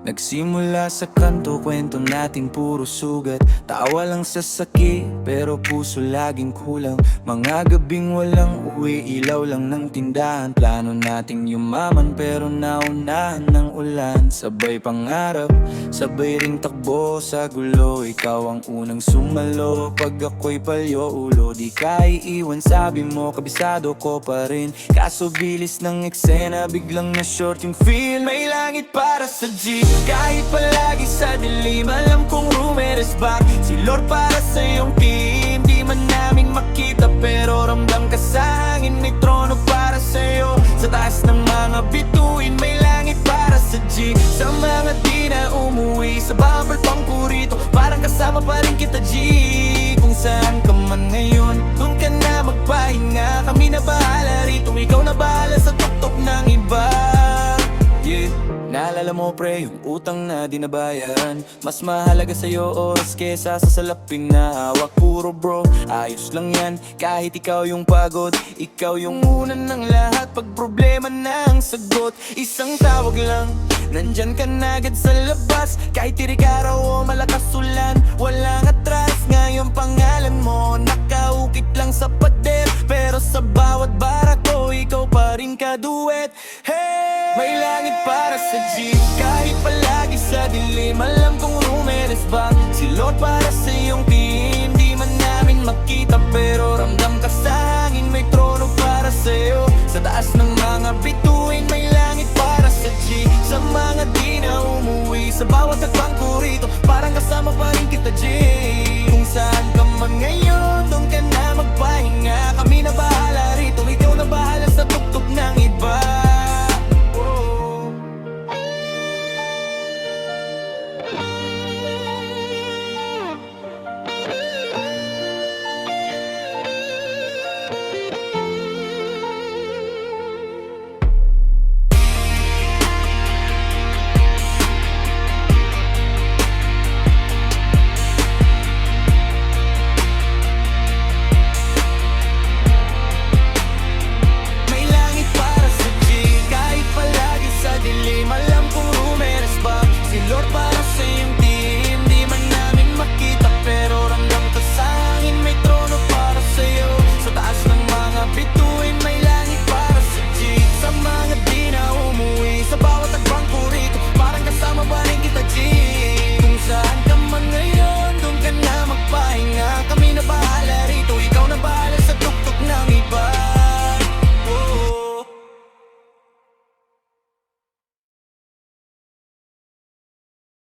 Nagsimula sa kanto, kwento natin puro sugat. Tawa lang sa sakit, pero puso laging kulang. Mga gabing walang uwi, ilaw lang ng tindahan. Plano nating yumaman, pero naunahan ng ulan. Sabay pangarap, sabay ring takbo sa gulo. Ikaw ang unang sumalo, pag ako'y palyo ulo. Di ka iiwan, sabi mo, kabisado ko pa rin. Kaso bilis ng eksena, biglang na short yung feel. May langit para sa G, kahit palagi sa dilim. Alam kong rumeres back, si Lord para sa iyong team. Di man namin makita, pero ramdam ka sa hangin. May trono para sa'yo, sa taas ng mga bituin. May langit para sa G, sa mga di na umuwi. Sa bumper pang purito, parang kasama pa rin kita G. Kung saan ka man ngayon, dun ka na magpahinga. Kami na bahala rito, ikaw na bahala sa tuktok ng iba. Yeah. Naalala mo pre, yung utang na di nabayaran. Mas mahalaga sa'yo oras kesa sa salaping na hawak. Puro bro, ayos lang yan, kahit ikaw yung pagod. Ikaw yung una ng lahat, pag problema na ang sagot. Isang tawag lang, nandyan ka na agad sa labas. Kahit tirik araw o malakas ulan, walang atras. Ngayon pangalan mo, nakaukit lang sa pader. Pero sa bawat barako, ikaw pa rin kaduet. Hey! May langit para sa G, kahit palagi sa dilim. Alam kong rumeres bang si Lord para sa iyong team. Di man namin makita, pero ramdam ka sa hangin. May trono para sa'yo, sa taas ng mga bituin. May langit para sa G, sa mga di na umuwi. Sa bawat